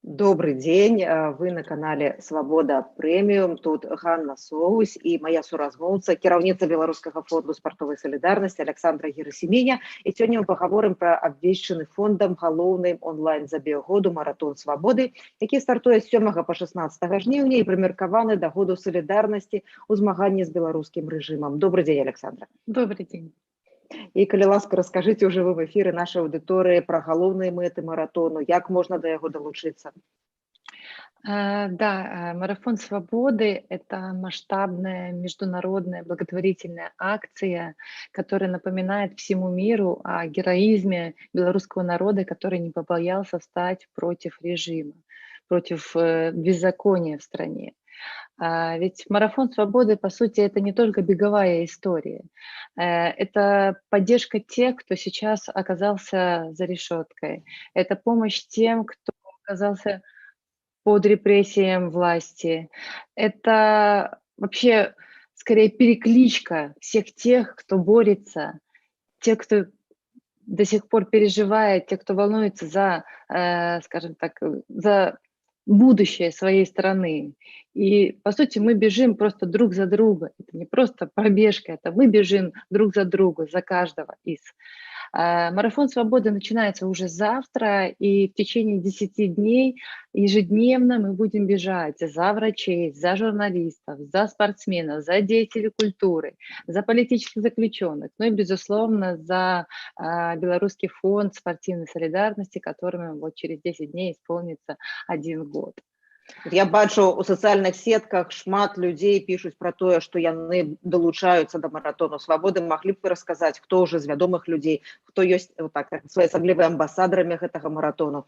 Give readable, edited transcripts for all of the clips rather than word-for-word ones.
Добрый день, вы на канале Свабода Прэміум. Тут Ганна Соус і моя суразмоўца, кіраўніца беларускага фонду спартовай салідарнасці Александра Герасіменя. І сёння мы пагаворым пра абвешчаны фондам галоўны онлайн-забег году маратон свабоды, які стартуе з 7 па 16 жніўня і прымеркаваны да году салідарнасці ў змаганні з беларускім рэжымам. Добрый день, Александра. Добрый день. І калі ласка, раскажыце ў жывым эфіры нашай аўдыторыі пра галоўныя мэты маратону, як можна да яго далучыцца? Да, марафон свободы – это масштабная международная благотворительная акция, которая напоминает всему миру о героизме белорусского народа, который не побоялся встать против режима, против беззакония в стране. Ведь марафон свободы, по сути, это не только беговая история. Это поддержка тех, кто сейчас оказался за решеткой. Это помощь тем, кто оказался под репрессиям власти. Это вообще скорее перекличка всех тех, кто борется, тех, кто до сих пор переживает, тех, кто волнуется за, скажем так, за будущее своей страны. И, по сути, мы бежим просто друг за друга. Это не просто пробежка, это мы бежим друг за друга, за каждого из. Марафон свободы начинается уже завтра, и в течение 10 дней ежедневно мы будем бежать за врачей, за журналистов, за спортсменов, за деятелей культуры, за политических заключенных, ну и, безусловно, за Белорусский фонд спортивной солидарности, которому вот через 10 дней исполнится 1 год. Я бачу у сацыяльных сетках шмат людзей пішуць пра тое, што яны далучаюцца да маратону свабоды. Маглі б вы расказаць, хто ўжо з вядомых людзей, хто ёсць так, своеасаблівыя амбасадарамі гэтага маратону?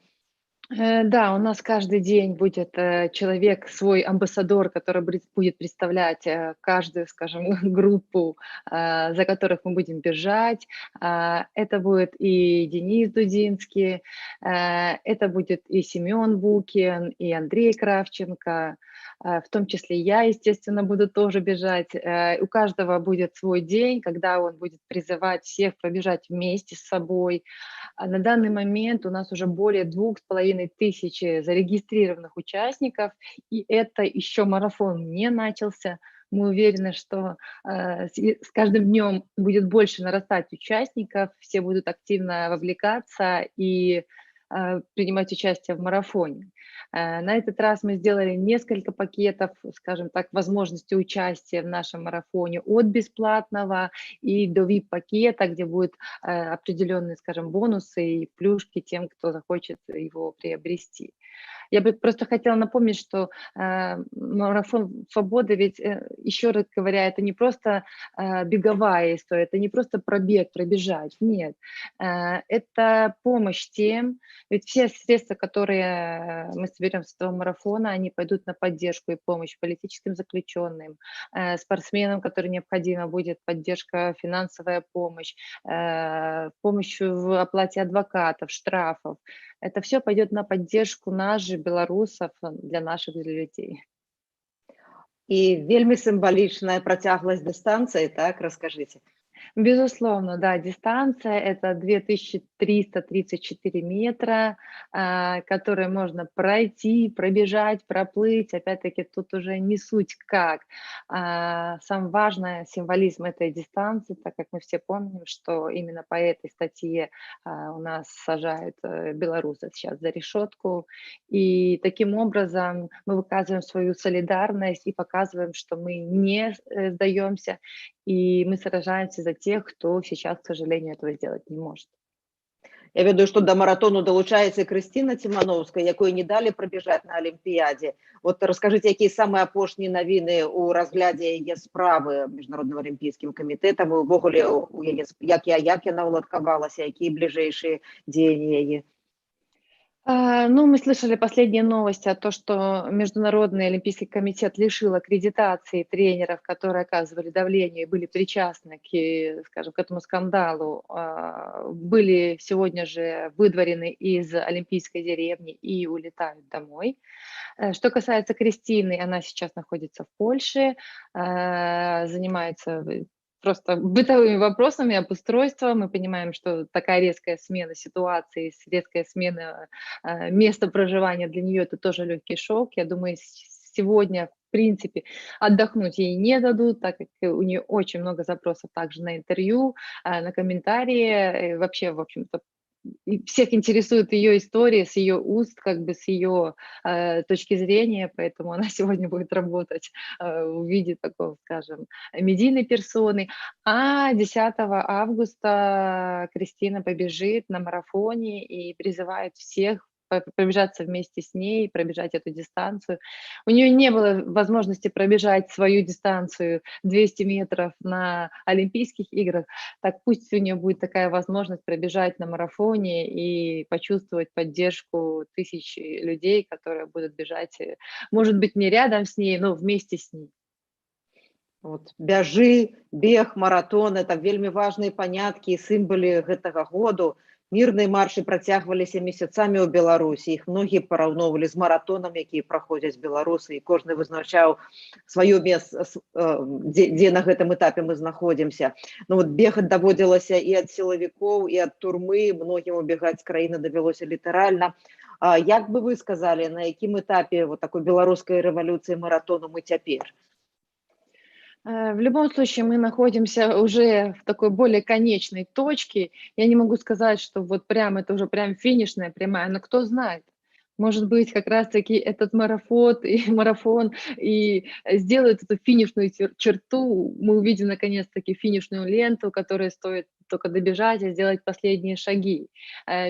Да, у нас каждый день будет человек, свой амбассадор, который будет представлять каждую, скажем, группу, за которых мы будем бежать. Это будет и Денис Дудинский, это будет и Семен Букин, и Андрей Кравченко, в том числе я, естественно, буду тоже бежать. У каждого будет свой день, когда он будет призывать всех пробежать вместе с собой. На данный момент у нас уже более 2500 зарегистрированных участников, и это еще марафон не начался. Мы уверены, что с каждым днем будет больше нарастать участников, все будут активно вовлекаться и принимать участие в марафоне. На этот раз мы сделали несколько пакетов, скажем так, возможности участия в нашем марафоне от бесплатного и до VIP-пакета, где будут определенные, скажем, бонусы и плюшки тем, кто захочет его приобрести. Я бы просто хотела напомнить, что марафон свободы, ведь, еще раз говоря, это не просто беговая история, это не просто пробежать, нет. Это помощь тем, ведь все средства, которые мы соберем с этого марафона, они пойдут на поддержку и помощь политическим заключенным, спортсменам, которым необходима будет поддержка, финансовая помощь, помощь в оплате адвокатов, штрафов. Это все пойдет на поддержку нас же, белорусов, для наших людей. І вельмі символічная працягласць дыстанцыі, так, расскажите. Безусловно, да, дистанция – это 2334 метра, которые можно пройти, пробежать, проплыть. Опять-таки, тут уже не суть как. Самое важное – символизм этой дистанции, так как мы все помним, что именно по этой статье у нас сажают белорусов сейчас за решетку. И таким образом мы выказываем свою солидарность и показываем, что мы не сдаемся, и мы сражаемся за тех, кто сейчас, к сожалению, этого сделать не может. Я ведаю, што да маратону далучаецца Крысціна Цімановская, якой не далі прабежаць на Алімпіядзе. Вот раскажыце, якія самыя апошнія навіны ў разглядзе яе справы Міжнародным алімпійскім камітэтам, і ўвогуле як яна ўладкавалася, якія бліжэйшыя дзеянні яе? Ну, мы слышали последние новости о том, что Международный олимпийский комитет лишил аккредитации тренеров, которые оказывали давление и были причастны скажем, к этому скандалу. Были сегодня же выдворены из олимпийской деревни и улетают домой. Что касается Кристины, она сейчас находится в Польше, занимается просто бытовыми вопросами, обустройства. Мы понимаем, что такая резкая смена ситуации, резкая смена места проживания для нее это тоже легкий шок. Я думаю, сегодня, в принципе, отдохнуть ей не дадут, так как у нее очень много запросов также на интервью, на комментарии. Вообще, в общем-то, и всех интересует ее история с ее уст, как бы с ее точки зрения, поэтому она сегодня будет работать в виде такого, скажем, медийной персоны. А 10 августа Кристина побежит на марафоне и призывает всех пробежаться вместе с ней, пробежать эту дистанцию. У нее не было возможности пробежать свою дистанцию 200 метров на Олимпийских играх, так пусть у нее будет такая возможность пробежать на марафоне и почувствовать поддержку тысяч людей, которые будут бежать, может быть, не рядом с ней, но вместе с ней. Вот, бяжы, бег, маратон это вельмі важныя паняткі і сімвалы гэтага году. Мірныя маршы працягваліся месяцамі ў Беларусі. Іх многія параўноўвалі з маратонам, якія праходзяць беларусы, і кожны вызначаў сваё месца, дзе на гэтым этапе мы знаходзімся. Ну, вот, бегаць даводзілася і ад сілавікоў, і ад турмы, многім убегаць з краіны давялося літаральна. Як бы вы сказалі, на якім этапе вот такой беларускай рэвалюцыі маратону мы цяпер? В любом случае мы находимся уже в такой более конечной точке. Я не могу сказать, что вот прям это уже прям финишная прямая, но кто знает. Может быть, как раз-таки этот марафон и сделает эту финишную черту. Мы увидим наконец-таки финишную ленту, которая стоит только добежать и сделать последние шаги.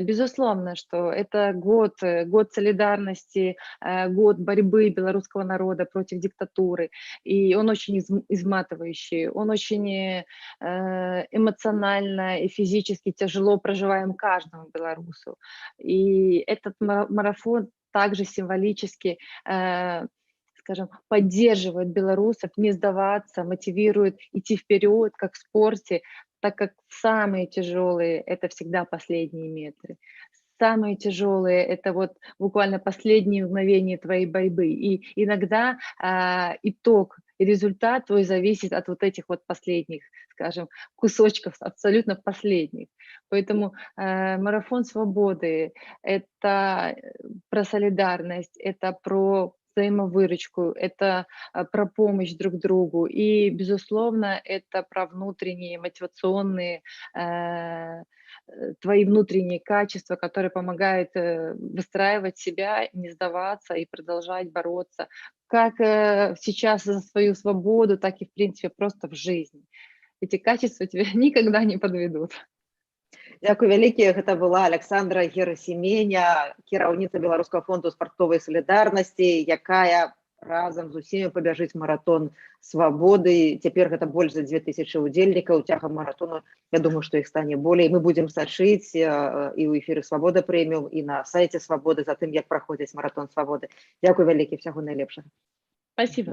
Безусловно, что это год солидарности, год борьбы белорусского народа против диктатуры. И он очень изматывающий, он очень эмоционально и физически тяжело проживаем каждому белорусу. И этот марафон также символически, скажем, поддерживает белорусов не сдаваться, мотивирует идти вперед, как в спорте, так как самые тяжелые – это всегда последние метры. Самые тяжелые – это вот буквально последние мгновения твоей борьбы. И иногда итог и результат твой зависит от вот этих вот последних, скажем, кусочков, абсолютно последних. Поэтому марафон свободы – это про солидарность, это про взаимовыручку, это про помощь друг другу. И, безусловно, это про внутренние мотивационные твои внутренние качества, которые помогают выстраивать себя, не сдаваться и продолжать бороться. Как сейчас за свою свободу, так и, в принципе, просто в жизни. Эти качества тебя никогда не подведут. Дзякуй вялікі, гэта была Александра Герасіменя, кіраўніца Беларускага фонду спартовай салідарнасці, якая разам з усімі пабяжыць маратон свабоды. Цяпер гэта больш за 2000 удзельнікаў цягам маратону. Я думаю, што іх стане болей. Мы будзем сачыць і ў эфіры Свабода Прэміум, і на сайце Свабоды за тым, як праходзіць маратон свабоды. Дзякуй вялікі, всяго найлепшага. Спасибо.